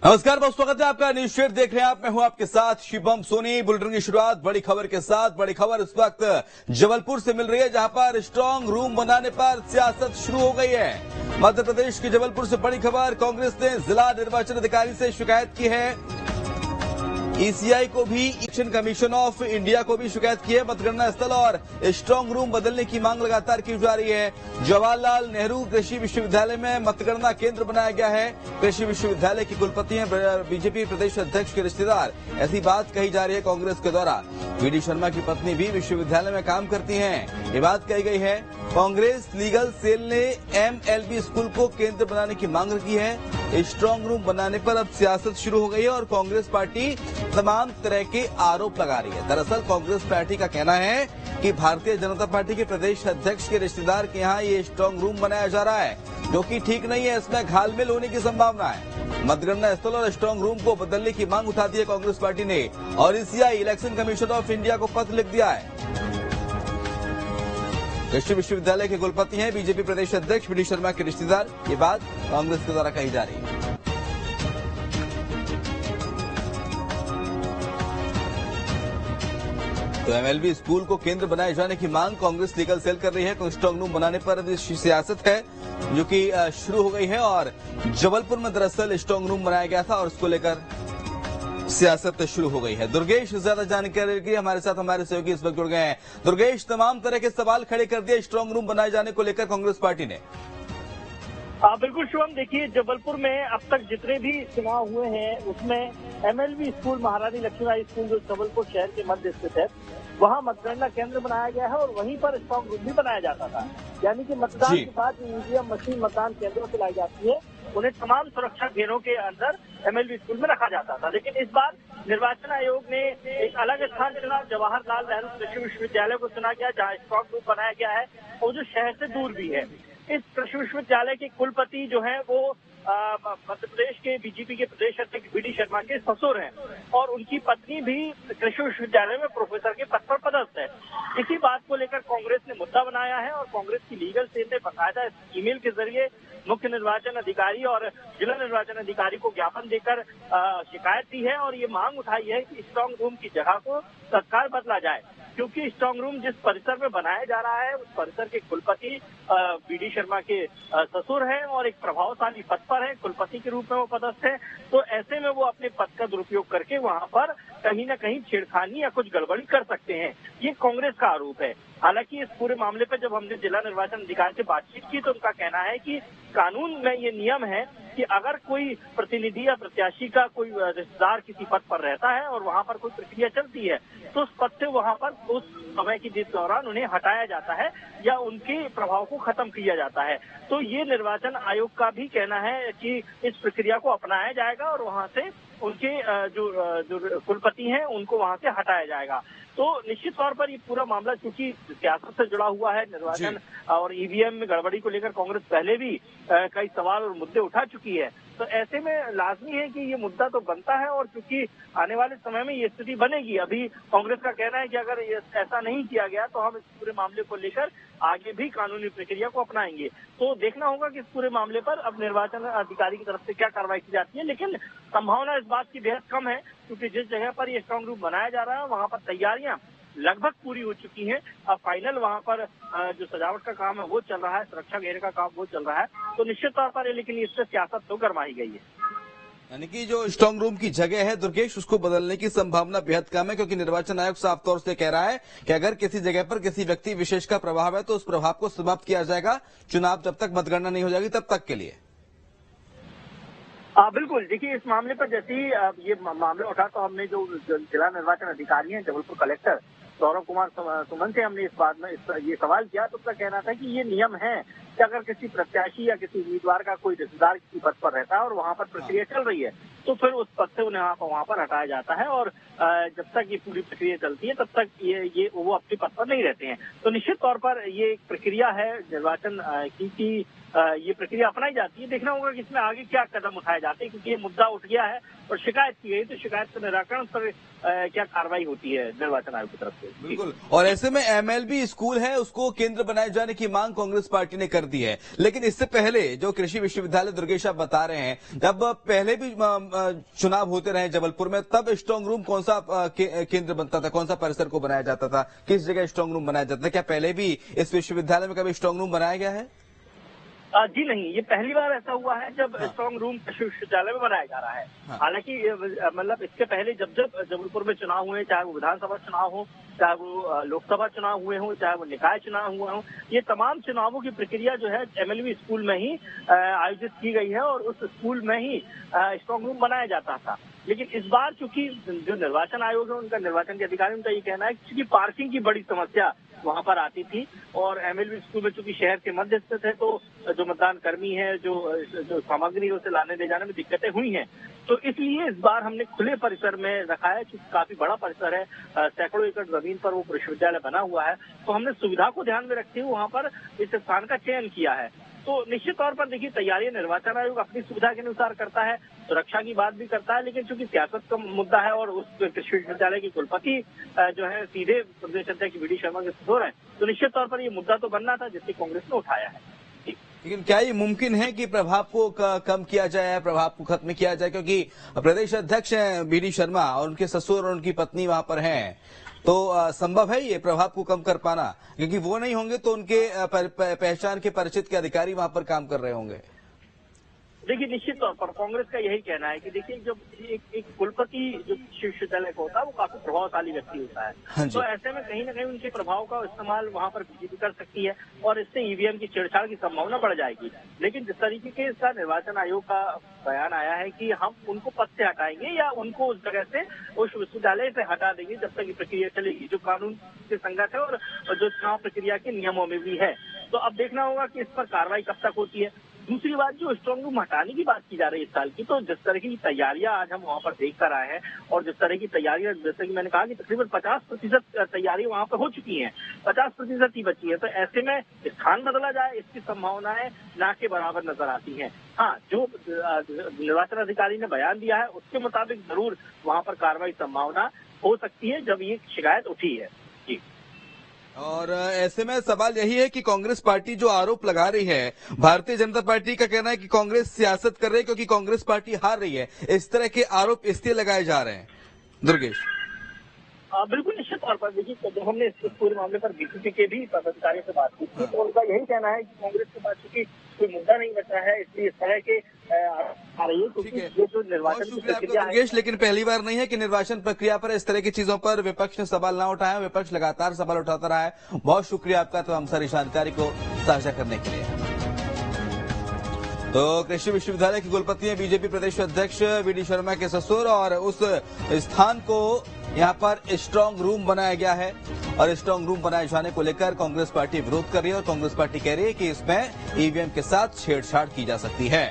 नमस्कार, बहुत स्वागत है आपका। न्यूज शेयर देख रहे हैं आप। मैं हूं आपके साथ शिवम सोनी। बुलेटिन की शुरुआत बड़ी खबर के साथ। बड़ी खबर इस वक्त जबलपुर से मिल रही है, जहां पर स्ट्रांग रूम बनाने पर सियासत शुरू हो गई है। मध्य प्रदेश के जबलपुर से बड़ी खबर। कांग्रेस ने जिला निर्वाचन अधिकारी से शिकायत की है। ईसीआई को भी, इलेक्शन कमीशन ऑफ इंडिया को भी शिकायत की है। मतगणना स्थल और स्ट्रांग रूम बदलने की मांग लगातार की जा रही है। जवाहरलाल नेहरू कृषि विश्वविद्यालय में मतगणना केंद्र बनाया गया है। कृषि विश्वविद्यालय की कुलपति हैं बीजेपी प्रदेश अध्यक्ष के रिश्तेदार, ऐसी बात कही जा रही है कांग्रेस के द्वारा। वीडी शर्मा की पत्नी भी विश्वविद्यालय में काम करती हैं, ये बात कही गई है। कांग्रेस लीगल सेल ने एमएलबी स्कूल को केंद्र बनाने की मांग की है। स्ट्रांग रूम बनाने पर अब सियासत शुरू हो गई है और कांग्रेस पार्टी तमाम तरह के आरोप लगा रही है। दरअसल कांग्रेस पार्टी का कहना है कि भारतीय जनता पार्टी के प्रदेश अध्यक्ष के रिश्तेदार के यहाँ ये स्ट्रांग रूम बनाया जा रहा है, जो कि ठीक नहीं है। इसमें घालमेल होने की संभावना है। मतगणना स्थल और स्ट्रांग रूम को बदलने की मांग उठा दी है कांग्रेस पार्टी ने और ECI, election commission of India को पत्र लिख दिया है। कृषि विश्वविद्यालय के कुलपति हैं बीजेपी प्रदेश अध्यक्ष वीडी शर्मा के रिश्तेदार, ये बात कांग्रेस के द्वारा कही जा रही है। तो एमएलबी स्कूल को केंद्र बनाए जाने की मांग कांग्रेस लीगल सेल कर रही है। स्ट्रांग रूम बनाने पर सियासत है जो कि शुरू हो गई है और जबलपुर में दरअसल स्ट्रांग रूम बनाया गया था और उसको लेकर सियासत शुरू हो गई है। दुर्गेश ज्यादा जानकारी के लिए हमारे साथ हमारे सहयोगी इस वक्त जुड़ गए हैं। दुर्गेश, तमाम तरह के सवाल खड़े कर दिए स्ट्रांग रूम बनाए जाने को लेकर कांग्रेस पार्टी ने। बिल्कुल शिवम, देखिए जबलपुर में अब तक जितने भी चुनाव हुए हैं उसमें एमएलबी स्कूल, महारानी लक्ष्मीबाई स्कूल जो जबलपुर शहर के मध्य स्थित है, वहाँ मतगणना केंद्र बनाया गया है और वहीं पर स्ट्रांग रूम भी बनाया जाता था। यानी कि मतदान के बाद ईवीएम मशीन मतदान केंद्रों से लाई जाती है, उन्हें तमाम सुरक्षा घेरों के अंदर एमएलबी स्कूल में रखा जाता था। लेकिन इस बार निर्वाचन आयोग ने एक अलग स्थान चुना, जवाहरलाल नेहरू कृषि विश्वविद्यालय को चुना गया, जहाँ स्ट्रांग रूम बनाया गया है और जो शहर से दूर भी है। इस कृषि विश्वविद्यालय के कुलपति जो है वो मध्य प्रदेश के बीजेपी के प्रदेश अध्यक्ष वीडी शर्मा के ससुर हैं और उनकी पत्नी भी कृषि विश्वविद्यालय में प्रोफेसर के पद पर पदस्थ है। इसी बात को लेकर कांग्रेस ने मुद्दा बनाया है और कांग्रेस की लीगल सेल ने बाकायदा ईमेल के जरिए मुख्य निर्वाचन अधिकारी और जिला निर्वाचन अधिकारी को ज्ञापन देकर शिकायत दी है और ये मांग उठाई है कि स्ट्रांग रूम की जगह को तत्काल बदला जाए, क्योंकि स्ट्रांग रूम जिस परिसर में बनाया जा रहा है उस परिसर के कुलपति वीडी शर्मा के ससुर हैं और एक प्रभावशाली पद पर है, कुलपति के रूप में वो पदस्थ है। तो ऐसे में वो अपने पद का दुरुपयोग करके वहां पर कहीं न कहीं छेड़खानी या कुछ गड़बड़ी कर सकते हैं, ये कांग्रेस का आरोप है। हालांकि इस पूरे मामले पर जब हमने जिला निर्वाचन अधिकारी से बातचीत की तो उनका कहना है कि कानून में ये नियम है कि अगर कोई प्रतिनिधि या प्रत्याशी का कोई रिश्तेदार किसी पद पर रहता है और वहां पर कोई प्रक्रिया चलती है तो उस पद से वहां पर उस समय के जिस दौरान उन्हें हटाया जाता है या उनके प्रभाव को खत्म किया जाता है। तो ये निर्वाचन आयोग का भी कहना है कि इस प्रक्रिया को अपनाया जाएगा और वहां से उनके जो कुलपति हैं उनको वहां से हटाया जाएगा। तो निश्चित तौर पर ये पूरा मामला चूंकि सियासत से जुड़ा हुआ है, निर्वाचन और ईवीएम में गड़बड़ी को लेकर कांग्रेस पहले भी कई सवाल और मुद्दे उठा चुकी है, तो ऐसे में लाजमी है कि ये मुद्दा तो बनता है और चूंकि आने वाले समय में ये स्थिति बनेगी। अभी कांग्रेस का कहना है कि अगर ऐसा नहीं किया गया तो हम इस पूरे मामले को लेकर आगे भी कानूनी प्रक्रिया को अपनाएंगे। तो देखना होगा कि इस पूरे मामले पर अब निर्वाचन अधिकारी की तरफ से क्या कार्रवाई की जाती है, लेकिन संभावना इस बात की बेहद कम है क्योंकि जिस जगह पर ये स्ट्रांग रूम बनाया जा रहा है वहां पर तैयारियां लगभग पूरी हो चुकी हैं। अब फाइनल वहां पर जो सजावट का काम है वो चल रहा है, सुरक्षा घेरे का काम वो चल रहा है। तो निश्चित तौर पर लेकिन इससे सियासत तो गरमाई गई है। यानी कि जो स्ट्रांग रूम की जगह है दुर्गेश, उसको बदलने की संभावना बेहद कम है, क्योंकि निर्वाचन आयोग साफ तौर से कह रहा है कि अगर किसी जगह पर किसी व्यक्ति विशेष का प्रभाव है तो उस प्रभाव को समाप्त किया जाएगा, चुनाव जब तक मतगणना नहीं हो जाएगी तब तक के लिए। बिल्कुल, देखिए इस मामले पर जैसे ही ये मामला उठा तो हमने जो जिला निर्वाचन अधिकारी हैं जबलपुर कलेक्टर सौरभ कुमार सुमन से हमने इस बात में ये सवाल किया तो उसका कहना था कि ये नियम है कि अगर किसी प्रत्याशी या किसी उम्मीदवार का कोई रिश्तेदार किसी पद पर रहता है और वहां पर प्रक्रिया चल रही है तो फिर उस पद से उन्हें वहां पर हटाया जाता है और जब तक ये पूरी प्रक्रिया चलती है तब तक ये वो अपने पद पर नहीं रहते हैं। तो निश्चित तौर पर ये एक प्रक्रिया है निर्वाचन की ये प्रक्रिया अपनाई जाती है। देखना होगा कि इसमें आगे क्या कदम उठाए जाते हैं, क्योंकि ये मुद्दा उठ गया है और शिकायत की गई तो शिकायत के निराकरण पर क्या कार्रवाई होती है निर्वाचन आयोग की तरफ से। बिल्कुल, और ऐसे में एमएलबी स्कूल है उसको केंद्र बनाए जाने की मांग कांग्रेस पार्टी ने कर कर दी है। लेकिन इससे पहले जो कृषि विश्वविद्यालय दुर्गेश आप बता रहे हैं, जब पहले भी चुनाव होते रहे जबलपुर में, तब स्ट्रांग रूम कौन सा केंद्र बनता था, कौन सा परिसर को बनाया जाता था, किस जगह स्ट्रांग रूम बनाया जाता था? क्या पहले भी इस विश्वविद्यालय में कभी स्ट्रांग रूम बनाया गया है? जी नहीं, ये पहली बार ऐसा हुआ है जब स्ट्रांग रूम कृषि विश्वविद्यालय में बनाया जा रहा है। हालांकि मतलब इसके पहले जब जबलपुर में चुनाव हुए, चाहे वो विधानसभा चुनाव हो, चाहे वो लोकसभा चुनाव हुए हों, चाहे वो निकाय चुनाव हुए हों, ये तमाम चुनावों की प्रक्रिया जो है एमएलबी स्कूल में ही आयोजित की गई है और उस स्कूल में ही स्ट्रांग रूम बनाया जाता था। लेकिन इस बार चूंकि जो निर्वाचन आयोग है, उनका निर्वाचन के अधिकारी, उनका ये कहना है कि पार्किंग की बड़ी समस्या वहां पर आती थी और एमएलबी स्कूल में चूंकि शहर के मध्य स्थित है, तो जो मतदान कर्मी है, जो सामग्री है, उसे लाने ले जाने में दिक्कतें हुई हैं। तो इसलिए इस बार हमने खुले परिसर में रखा है, क्योंकि काफी बड़ा परिसर है, सैकड़ों एकड़ जमीन पर वो विश्वविद्यालय बना हुआ है। तो हमने सुविधा को ध्यान में रखते हुए वहां पर इस स्थान का चयन किया है। तो निश्चित तौर पर देखिए, तैयारियां निर्वाचन आयोग अपनी सुविधा के अनुसार करता है, सुरक्षा की बात भी करता है, लेकिन चूंकि सियासत का मुद्दा है और उस कृषि विश्वविद्यालय के कुलपति जो है सीधे प्रदेश अध्यक्ष वी डी शर्मा के ससुर हैं, तो निश्चित तौर पर ये मुद्दा तो बनना था, जिससे कांग्रेस ने उठाया है। लेकिन क्या ये मुमकिन है कि प्रभाव को कम किया जाए, प्रभाव को खत्म किया जाए? क्योंकि प्रदेश अध्यक्ष हैं वी डी शर्मा और उनके ससुर और उनकी पत्नी वहां पर हैं, तो संभव है ये प्रभाव को कम कर पाना? क्योंकि वो नहीं होंगे तो उनके पहचान के परिचित के अधिकारी वहां पर काम कर रहे होंगे। देखिए, निश्चित तौर पर कांग्रेस का यही कहना है कि देखिए, जब एक कुलपति जो विश्वविद्यालय का होता है, वो काफी प्रभावशाली व्यक्ति होता है। तो ऐसे में कहीं ना कहीं उनके प्रभाव का इस्तेमाल वहां पर बीजेपी कर सकती है और इससे ईवीएम की छेड़छाड़ की संभावना बढ़ जाएगी। लेकिन जिस तरीके के इसका निर्वाचन आयोग का बयान आया है कि हम उनको पद से हटाएंगे या उनको उस जगह से, उस विश्वविद्यालय से हटा देंगे जब तक ये प्रक्रिया चलेगी, जो कानून से संगत है और जो चुनाव प्रक्रिया के नियमों में भी है। तो अब देखना होगा कि इस पर कार्रवाई कब तक होती है। दूसरी बात, जो स्ट्रांग रूम हटाने की बात की जा रही है इस साल की, तो जिस तरह की तैयारियां आज हम वहां पर देख कर आए हैं और जिस तरह की तैयारियां, जैसे कि मैंने कहा कि तकरीबन 50% तैयारी वहां पर हो चुकी हैं, 50% ही बची है। तो ऐसे में स्थान बदला जाए, इसकी संभावनाएं ना के बराबर नजर आती हैं। हाँ, जो निर्वाचन अधिकारी ने बयान दिया है उसके मुताबिक जरूर वहां पर कार्रवाई संभावना हो सकती है, जब ये शिकायत उठी है। जी। और ऐसे में सवाल यही है कि कांग्रेस पार्टी जो आरोप लगा रही है, भारतीय जनता पार्टी का कहना है कि कांग्रेस सियासत कर रही है क्योंकि कांग्रेस पार्टी हार रही है। इस तरह के आरोप इसलिए लगाए जा रहे हैं। दुर्गेश, बिल्कुल निश्चित तौर पर देखिए, जब हमने इस पूरे मामले पर बीजेपी के भी पदाधिकारियों से बात की थी, तो उनका यही कहना है कि कांग्रेस के पास चूंकि कोई मुद्दा नहीं बचा है, इसलिए इस तरह के आ रही है, क्योंकि ये जो निर्वाचन की प्रक्रिया है। दुर्गेश, लेकिन पहली बार नहीं है कि निर्वाचन प्रक्रिया पर इस तरह की चीजों पर विपक्ष ने सवाल ना उठाया। विपक्ष लगातार सवाल उठाता रहा है। बहुत शुक्रिया आपका तमाम सारी जानकारी को साझा करने के लिए। तो कृषि विश्वविद्यालय के कुलपति हैं बीजेपी प्रदेश अध्यक्ष वी डी शर्मा के ससुर, और उस स्थान को यहां पर स्ट्रांग रूम बनाया गया है और स्ट्रांग रूम बनाए जाने को लेकर कांग्रेस पार्टी विरोध कर रही है और कांग्रेस पार्टी कह रही है कि इसमें ईवीएम के साथ छेड़छाड़ की जा सकती है।